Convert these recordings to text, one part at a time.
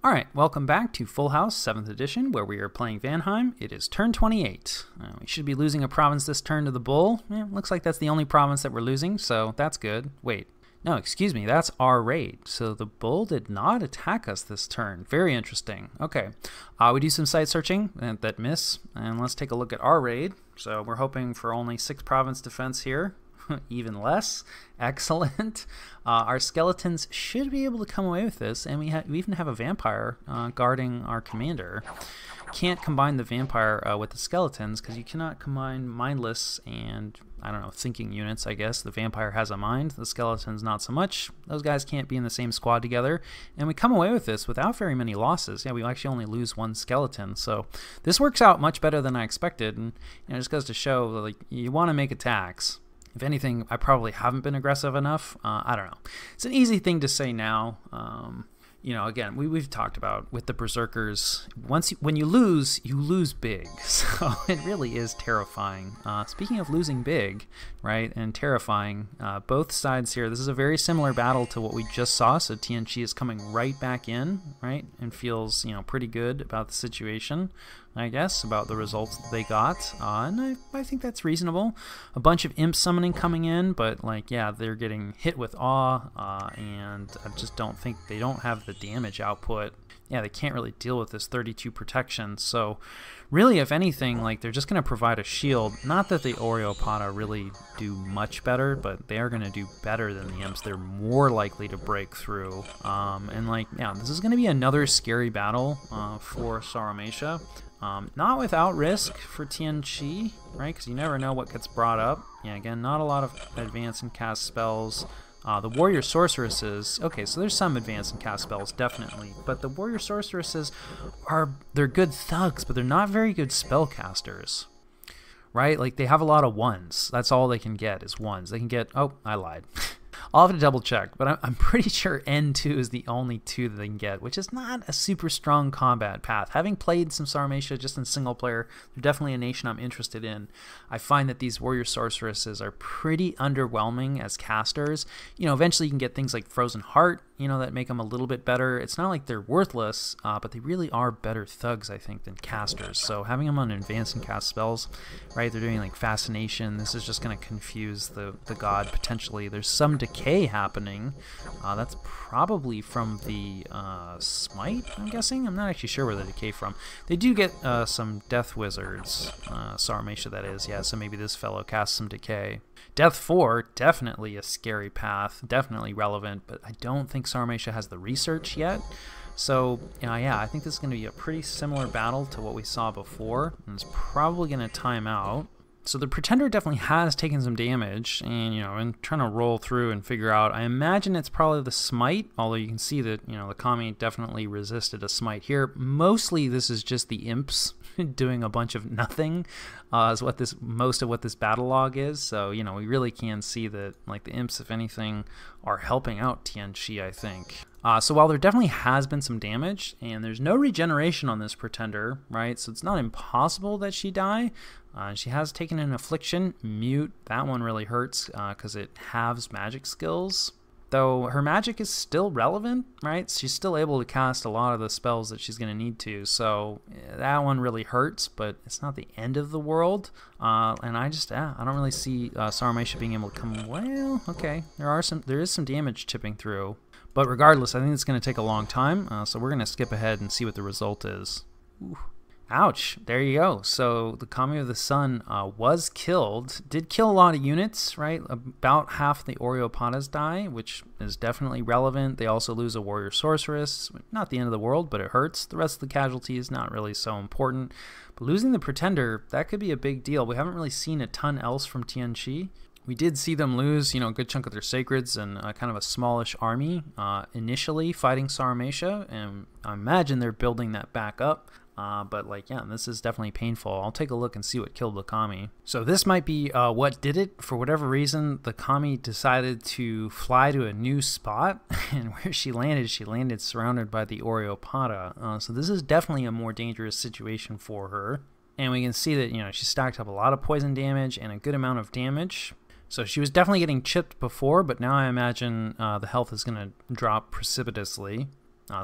Alright, welcome back to Full House 7th edition, where we are playing Vanheim. It is turn 28. We should be losing a province this turn to the bull. Looks like that's the only province that we're losing, so that's good. Wait, no, excuse me, that's our raid. So the bull did not attack us this turn. Very interesting. Okay, we do some site searching that miss, and let's take a look at our raid. So we're hoping for only 6 province defense here. Even less. Excellent. Our skeletons should be able to come away with this, and we even have a vampire guarding our commander. Can't combine the vampire with the skeletons because you cannot combine mindless and, I don't know, thinking units, I guess. The vampire has a mind, the skeletons not so much. Those guys can't be in the same squad together, and we come away with this without very many losses. Yeah, we actually only lose 1 skeleton, so this works out much better than I expected, and it just goes to show that, like, you want to make attacks. If anything, I probably haven't been aggressive enough. I don't know. It's an easy thing to say now. You know, again, we've talked about with the berserkers. When you lose big. So it really is terrifying. Speaking of losing big, right, and terrifying, both sides here. This is a very similar battle to what we just saw. So TNG is coming right back in, right, and feels, you know, pretty good about the situation, I guess, about the results that they got, and I think that's reasonable. A bunch of imp summoning coming in, but, like, yeah, they're getting hit with awe, and I just don't think they don't have the damage output. Yeah, they can't really deal with this 32 protection, so really, if anything, like, they're just going to provide a shield. Not that the Oreopata really do much better, but they are going to do better than the imps. They're more likely to break through, and, like, yeah, this is going to be another scary battle for Sarmatia. Not without risk for TNG, right? Because you never know what gets brought up. Yeah, again, not a lot of advance and cast spells. The warrior sorceresses, okay, so there's some advance and cast spells, definitely. But the warrior sorceresses they're good thugs, but they're not very good spellcasters, right? Like, they have a lot of ones. That's all they can get is ones. They can get, oh, I lied. I'll have to double check, but I'm pretty sure N2 is the only 2 that they can get, which is not a super strong combat path. Having played some Sarmatia just in single player, they're definitely a nation I'm interested in. I find that these warrior sorceresses are pretty underwhelming as casters. You know, eventually you can get things like Frozen Heart, you know, that make them a little bit better. It's not like they're worthless, but they really are better thugs, I think, than casters. So having them on advance and cast spells, right, they're doing like Fascination. This is just going to confuse the god potentially. There's some decay happening. That's probably from the Smite, I'm guessing. I'm not actually sure where the decay from. They do get some Death Wizards, Sarmatia that is, yeah, so maybe this fellow casts some decay. Death 4, definitely a scary path, definitely relevant, but I don't think Sarmatia has the research yet. So, yeah, I think this is going to be a pretty similar battle to what we saw before, and it's probably going to time out. So the Pretender definitely has taken some damage, and, you know, and trying to roll through and figure out, I imagine it's probably the Smite, although you can see that, you know, the Kami definitely resisted a Smite here. Mostly this is just the imps doing a bunch of nothing, is what most of what this battle log is. So, you know, we really can see that, like, the imps, if anything, are helping out TNG, I think. So while there definitely has been some damage, and there's no regeneration on this Pretender, right, so it's not impossible that she die. She has taken an affliction, mute. That one really hurts because it halves magic skills. Though her magic is still relevant, right? She's still able to cast a lot of the spells that she's going to need to. So that one really hurts, but it's not the end of the world. And I don't really see Sarmatia being able to come. Well, okay, there is some damage chipping through. But regardless, I think it's going to take a long time. So we're going to skip ahead and see what the result is. Ooh. Ouch, there you go. So the Kami of the Sun was killed. Did kill a lot of units, right? About half the Oreopatas die, which is definitely relevant. They also lose a warrior sorceress. Not the end of the world, but it hurts. The rest of the casualties, not really so important. But losing the Pretender, that could be a big deal. We haven't really seen a ton else from TNG. We did see them lose, you know, a good chunk of their sacreds and kind of a smallish army initially fighting Sarmatia, and I imagine they're building that back up. But, like, yeah, this is definitely painful. I'll take a look and see what killed the Kami. So this might be what did it. For whatever reason, the Kami decided to fly to a new spot, and where she landed surrounded by the Oreopata. So this is definitely a more dangerous situation for her. And we can see that, you know, she stacked up a lot of poison damage and a good amount of damage. So she was definitely getting chipped before, but now I imagine the health is going to drop precipitously.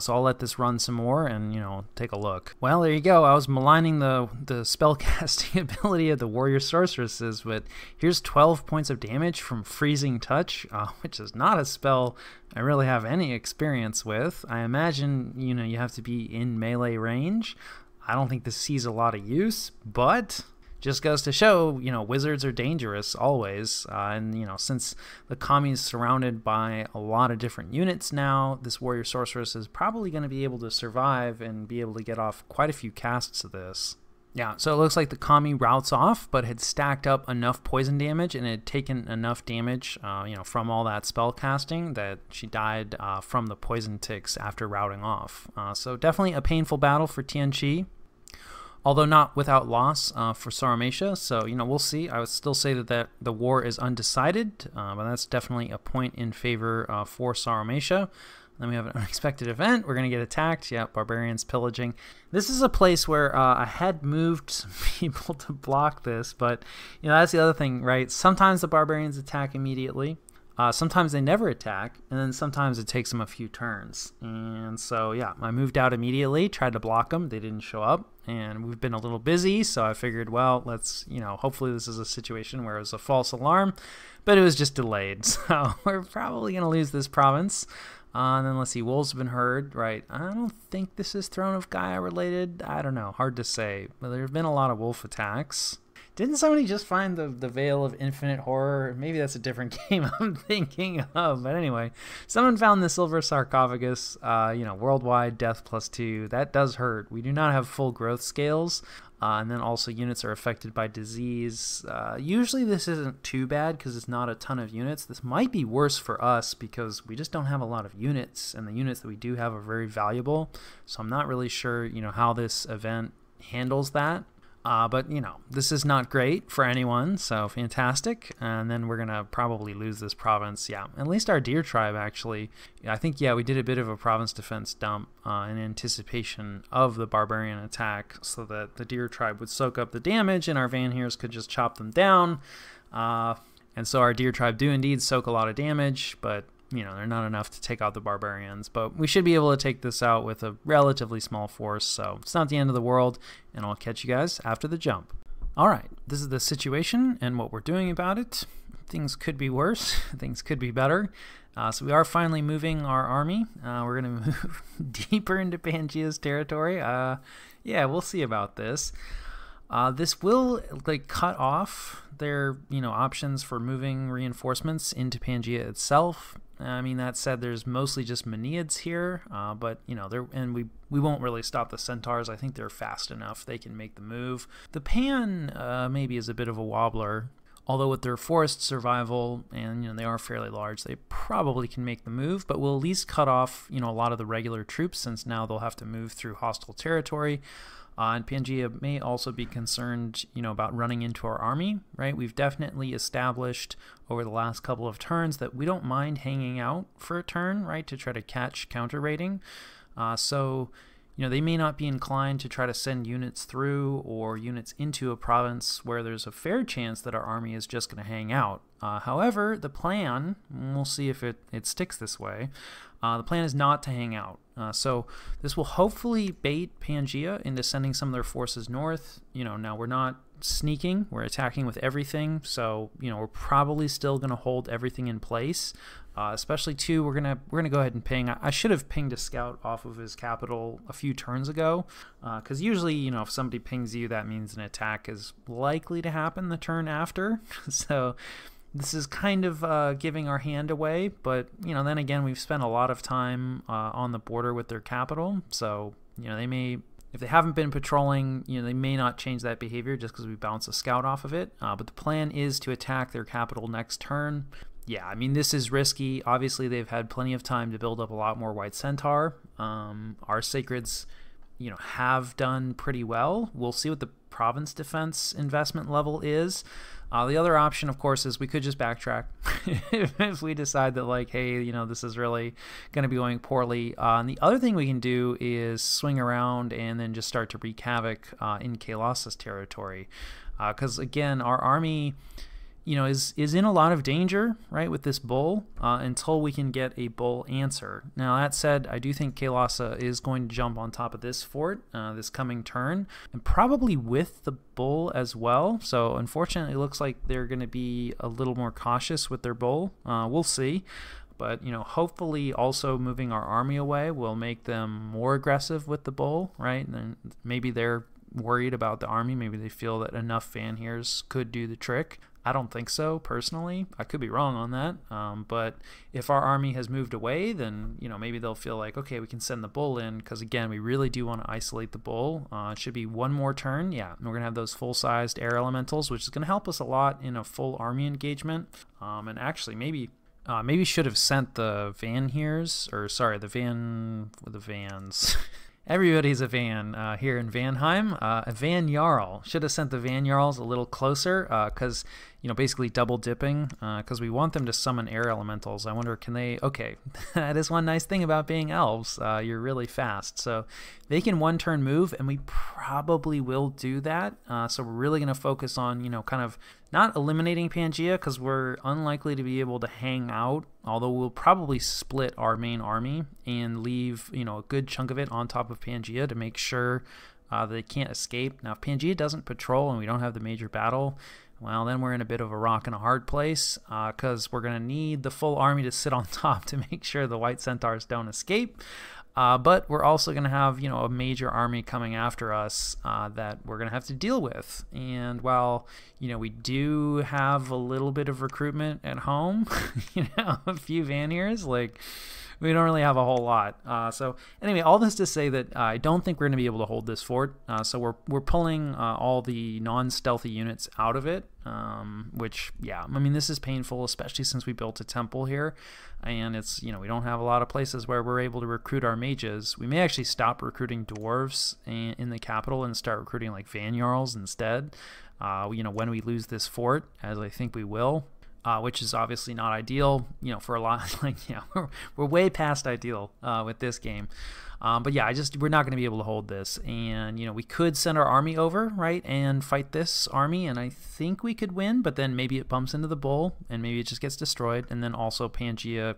So I'll let this run some more and, take a look. Well, there you go. I was maligning the spellcasting ability of the warrior sorceresses, but here's 12 points of damage from Freezing Touch, which is not a spell I really have any experience with. I imagine, you have to be in melee range. I don't think this sees a lot of use, but just goes to show, wizards are dangerous always. And, since the kami is surrounded by a lot of different units now, this warrior sorceress is probably going to be able to survive and be able to get off quite a few casts of this. Yeah, so it looks like the kami routes off, but had stacked up enough poison damage and had taken enough damage, from all that spell casting that she died from the poison ticks after routing off. So definitely a painful battle for Tianqi. Although not without loss for Sarmatia, so we'll see. I would still say that the war is undecided, but that's definitely a point in favor for Sarmatia. Then we have an unexpected event. We're going to get attacked. Yeah, barbarians pillaging. This is a place where I had moved some people to block this, but that's the other thing, right? Sometimes the barbarians attack immediately. Sometimes they never attack, and then sometimes it takes them a few turns. And so, yeah, I moved out immediately, tried to block them. They didn't show up, and we've been a little busy, so I figured, well, let's, hopefully this is a situation where it was a false alarm, but it was just delayed. So we're probably going to lose this province. And then let's see, wolves have been heard, right? I don't think this is Throne of Gaia related. I don't know, hard to say. But there have been a lot of wolf attacks. Didn't somebody just find the Veil of Infinite Horror? Maybe that's a different game I'm thinking of. But anyway, someone found the Silver Sarcophagus, worldwide death +2. That does hurt. We do not have full growth scales. And then also units are affected by disease. Usually this isn't too bad because it's not a ton of units. This might be worse for us because we just don't have a lot of units. And the units that we do have are very valuable. So I'm not really sure, how this event handles that. But, this is not great for anyone, so fantastic. And then we're going to probably lose this province. Yeah, at least our deer tribe, actually. I think, we did a bit of a province defense dump in anticipation of the barbarian attack so that the deer tribe would soak up the damage and our Vanhears could just chop them down. And so our deer tribe do indeed soak a lot of damage, but they're not enough to take out the barbarians, but we should be able to take this out with a relatively small force, so it's not the end of the world, and I'll catch you guys after the jump. Alright, this is the situation and what we're doing about it. Things could be worse, things could be better. So we are finally moving our army. We're going to move deeper into Pangea's territory. Yeah, we'll see about this. This will cut off their options for moving reinforcements into Pangea itself. I mean, that said, there's mostly just Meniads here, but we won't really stop the Centaurs. I think they're fast enough; they can make the move. The Pan maybe is a bit of a wobbler, although with their forest survival and they are fairly large, they probably can make the move. But we'll at least cut off a lot of the regular troops since now they'll have to move through hostile territory. And Pangea may also be concerned, about running into our army, right? We've definitely established over the last couple of turns that we don't mind hanging out for a turn, right, to try to catch counter raiding. So, they may not be inclined to try to send units through or units into a province where there's a fair chance that our army is just going to hang out. However, the plan, we'll see if it sticks this way, the plan is not to hang out. So this will hopefully bait Pangea into sending some of their forces north. Now we're not sneaking, we're attacking with everything, so we're probably still going to hold everything in place. Especially too, we're gonna go ahead and ping. I should have pinged a scout off of his capital a few turns ago, because usually if somebody pings you, that means an attack is likely to happen the turn after. So this is kind of giving our hand away, but then again, we've spent a lot of time on the border with their capital, so they may, if they haven't been patrolling, they may not change that behavior just because we bounce a scout off of it. But the plan is to attack their capital next turn. Yeah, I mean, this is risky. Obviously, they've had plenty of time to build up a lot more White Centaur. Our Sacreds, have done pretty well. We'll see what the province defense investment level is. The other option, of course, is we could just backtrack if we decide that, hey, this is really going to be going poorly. And the other thing we can do is swing around and then just start to wreak havoc in Kaelas's territory. Because, again, our army is in a lot of danger, right, with this bull until we can get a bull answer. Now, that said, I do think Kael'thasa is going to jump on top of this fort this coming turn, and probably with the bull as well. So, unfortunately, it looks like they're going to be a little more cautious with their bull. We'll see. But, hopefully also moving our army away will make them more aggressive with the bull, right? And then maybe they're worried about the army. Maybe they feel that enough Vanhears could do the trick. I don't think so, personally. I could be wrong on that. But if our army has moved away, then, maybe they'll feel like, okay, we can send the bull in, because, again, we really do want to isolate the bull. It should be one more turn. Yeah, and we're going to have those full-sized air elementals, which is going to help us a lot in a full army engagement. And actually, maybe should have sent the Vanhears, or sorry, the Vans. Everybody's a Van here in Vanheim. A Van Jarl. Should have sent the Van Jarls a little closer because, basically double dipping because we want them to summon air elementals. I wonder, can they? Okay, that is one nice thing about being elves. You're really fast. So they can one turn move, and we probably will do that. So we're really going to focus on, kind of not eliminating Pangea because we're unlikely to be able to hang out, although we'll probably split our main army and leave, a good chunk of it on top of Pangea to make sure they can't escape. Now, if Pangea doesn't patrol and we don't have the major battle, well, then we're in a bit of a rock and a hard place because we're going to need the full army to sit on top to make sure the white centaurs don't escape. But we're also going to have, a major army coming after us that we're going to have to deal with. And while, we do have a little bit of recruitment at home, a few Vanhears, we don't really have a whole lot. So anyway, all this to say that I don't think we're going to be able to hold this fort. So we're pulling all the non-stealthy units out of it, which, yeah, I mean, this is painful, especially since we built a temple here. And it's, we don't have a lot of places where we're able to recruit our mages. We may actually stop recruiting dwarves in the capital and start recruiting like Van Jarls instead, when we lose this fort, as I think we will. Which is obviously not ideal, for a lot. We're way past ideal with this game. But yeah, we're not going to be able to hold this. And, we could send our army over, right, and fight this army, and I think we could win, but then maybe it bumps into the bull, and maybe it just gets destroyed, and then also Pangea,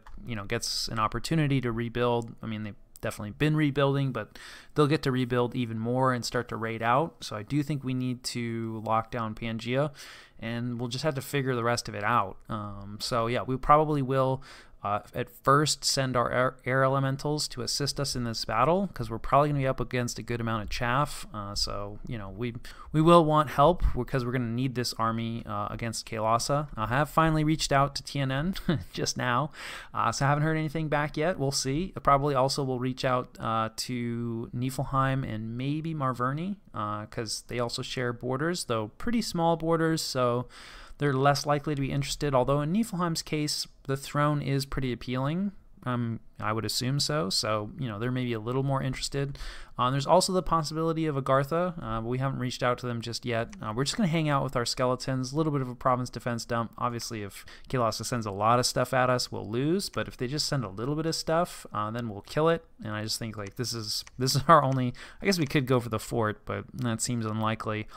gets an opportunity to rebuild. I mean, they've definitely been rebuilding, but they'll get to rebuild even more and start to raid out. So I do think we need to lock down Pangea, and we'll just have to figure the rest of it out. So yeah, we probably will at first send our air elementals to assist us in this battle, because we're probably going to be up against a good amount of chaff. So we will want help because we're going to need this army against Kael'thasa. I have finally reached out to TNN just now, so I haven't heard anything back yet. We'll see. Probably also will reach out to Niflheim and maybe Marverni because they also share borders, though pretty small borders, so they're less likely to be interested, although in Niflheim's case, the throne is pretty appealing. I would assume so. So, they're maybe a little more interested. There's also the possibility of Agartha, but we haven't reached out to them just yet. We're just going to hang out with our skeletons, a little bit of a province defense dump. Obviously, if Kael'thasa sends a lot of stuff at us, we'll lose. But if they just send a little bit of stuff, then we'll kill it. And I just think, this is our only... I guess we could go for the fort, but that seems unlikely.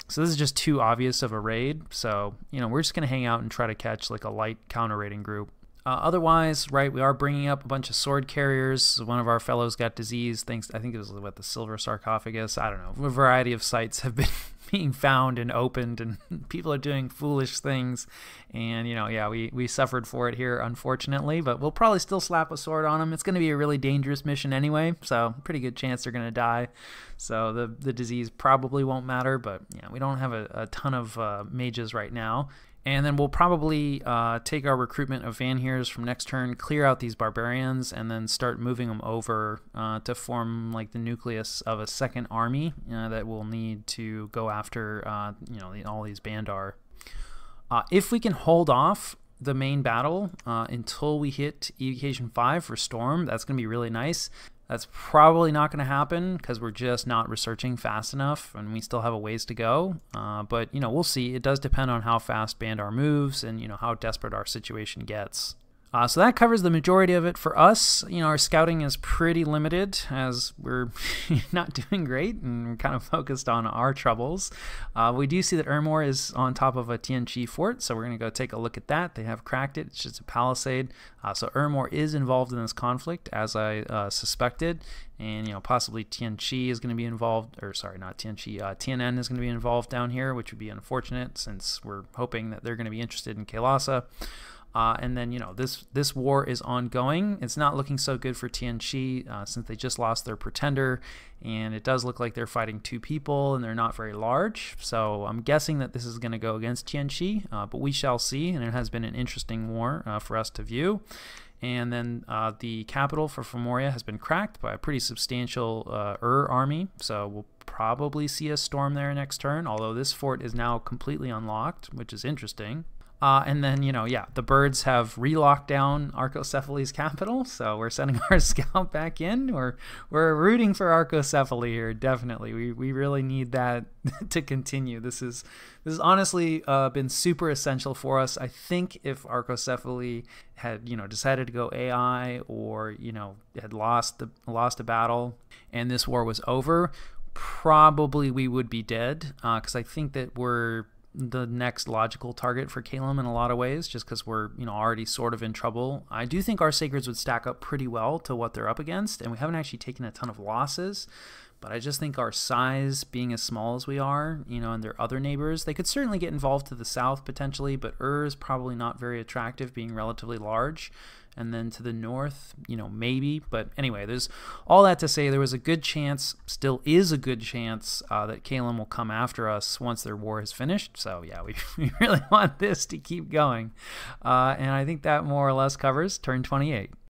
So this is just too obvious of a raid. So, we're just going to hang out and try to catch a light counter-raiding group. Otherwise, right, we are bringing up a bunch of sword carriers. One of our fellows got disease. I think it was the silver sarcophagus. I don't know. A variety of sites have been being found and opened, and people are doing foolish things. And, yeah, we suffered for it here, unfortunately. But we'll probably still slap a sword on them. It's going to be a really dangerous mission anyway, so pretty good chance they're going to die. So the disease probably won't matter, but, yeah, we don't have a ton of mages right now. And then we'll probably take our recruitment of Vanhears from next turn, clear out these barbarians, and then start moving them over to form the nucleus of a second army that we'll need to go after all these Bandar. If we can hold off the main battle until we hit Evocation 5 for Storm, that's going to be really nice. That's probably not going to happen because we're just not researching fast enough, and we still have a ways to go. But, we'll see. It does depend on how fast Bandar moves and, how desperate our situation gets. So that covers the majority of it for us. Our scouting is pretty limited as we're not doing great and we're kind of focused on our troubles. We do see that Ermor is on top of a Tianqi fort, so we're going to go take a look at that. They have cracked it. It's just a palisade. So Ermor is involved in this conflict, as I suspected. And, possibly Tianqi is going to be involved, or sorry, not Tianqi, Tianan is going to be involved down here, which would be unfortunate since we're hoping that they're going to be interested in Kailasa. And then, this war is ongoing. It's not looking so good for Tianqi since they just lost their pretender, and it does look like they're fighting 2 people, and they're not very large. So I'm guessing that this is going to go against Tianqi, but we shall see, and it has been an interesting war for us to view. And then the capital for Fomoriya has been cracked by a pretty substantial army, so we'll probably see a storm there next turn, although this fort is now completely unlocked, which is interesting. And then, the birds have relocked down Arcocephale's capital, so we're sending our scout back in. We're rooting for Arcocephale here, definitely. We really need that to continue. This has honestly been super essential for us. I think if Arcocephale had, decided to go AI or, had lost a battle and this war was over, probably we would be dead, because I think that we're the next logical target for Calum in a lot of ways, just because we're already sort of in trouble. I do think our Sacreds would stack up pretty well to what they're up against, and we haven't actually taken a ton of losses, but I just think our size, being as small as we are, and their other neighbors, they could certainly get involved to the south potentially, but is probably not very attractive, being relatively large. And then to the north, maybe. But anyway, there's all that to say there was a good chance, still is a good chance, that Calum will come after us once their war is finished. So yeah, we really want this to keep going. And I think that more or less covers turn 28.